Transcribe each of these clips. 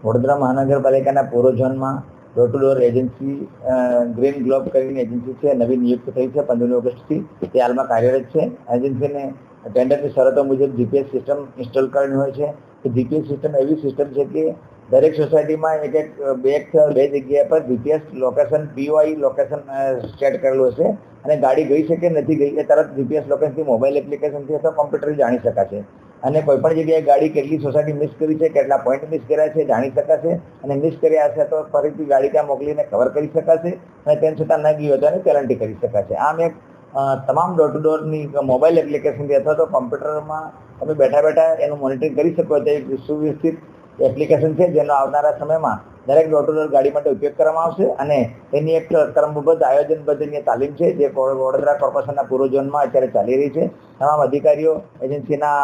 વડોદરા મહાનગરપાલિકાના પૂર્વ ઝોનમાં door to door agency green globe કરીને એજન્સી છે, નવી નિયુક્ત થઈ છે 15મી ઓગસ્ટથી. તે હાલમાં કાર્યરત છે. એજન્સીને ટેન્ડરની શરતો મુજબ જીપીએસ સિસ્ટમ ઇન્સ્ટોલ કરવાની હોય છે. જીપીએસ સિસ્ટમ એવી સિસ્ટમ છે કે દરેક સોસાયટીમાં બે જગ્યા પર જીપીએસ લોકેશન પીઓઆઈ લોકેશન સેટ કરેલું હશે અને ગાડી ગઈ છે કે નથી ગઈ એ તરત જીપીએસ લોકેશનથી મોબાઈલ એપ્લિકેશનથી અથવા કોમ્પ્યુટરથી જાણી શકાશે. અને કોઈ પણ જગ્યાએ ગાડી કેટલી સોસાયટી મિસ કરી છે, કેટલા પોઈન્ટ મિસ કર્યા છે જાણી શકાશે. અને મિસ કર્યા હશે તો ફરીથી ગાડી ત્યાં મોકલીને કવર કરી શકાશે અને તેમ છતાં ન ગઈ હોય તો એની પેનલ્ટી કરી શકાશે. આમ એક તમામ ડોર ટુ ડોરની મોબાઈલ એપ્લિકેશનથી અથવા તો કોમ્પ્યુટરમાં તમે બેઠા બેઠા એનું મોનિટરિંગ કરી શકો. તે એક સુવ્યવસ્થિત એપ્લિકેશન છે જેનો આવનારા સમયમાં દરેક ડોર ટુ ડોર ગાડી માટે ઉપયોગ કરવામાં આવશે અને એની એક ક્રમબદ્ધ આયોજનબદ્ધની તાલીમ છે જે વડોદરા કોર્પોરેશનના પૂર્વ ઝોનમાં અત્યારે ચાલી રહી છે. તમામ અધિકારીઓ, એજન્સીના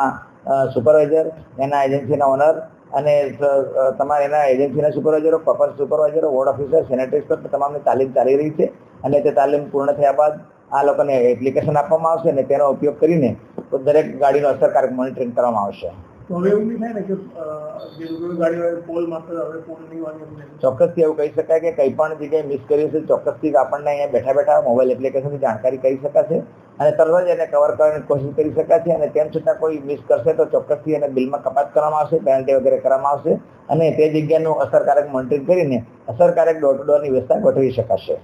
સુપરવાઇઝર, એના એજન્સીના ઓનર અને તમારે એના એજન્સીના સુપરવાઇઝરો, કોર્પોરેટ સુપરવાઇઝરો, વોર્ડ ઓફિસર, સેનેટરી સ્ટાફ તમામની તાલીમ ચાલી રહી છે. અને તે તાલીમ પૂર્ણ થયા બાદ આ લોકોને એપ્લિકેશન આપવામાં આવશે અને તેનો ઉપયોગ કરીને દરેક ગાડીનું અસરકારક મોનિટરિંગ કરવામાં આવશે. હવે એવું નહીં થાય ને કે ગાડી પોલ માત્ર હવે પોલ નહીં વાગે. ચોક્કસથી એવું કહી શકાય કે કંઈ પણ જગ્યાએ મિસ કર્યું છે ચોક્કસથી આપણને અહીંયા બેઠા બેઠા મોબાઈલ એપ્લિકેશનથી જાણકારી કરી શકાશે અને તરત જ એને કવર કરવાની કોશિશ કરી શકાશે. અને તેમ છતાં કોઈ મિસ કરશે તો ચોક્કસથી એને બિલમાં કપાત કરવામાં આવશે, પેનલ્ટી વગેરે કરવામાં આવશે અને તે જગ્યાનું અસરકારક મોનિટરિંગ કરીને અસરકારક ડોર ટુ ડોરની વ્યવસ્થા ગોઠવી શકાશે.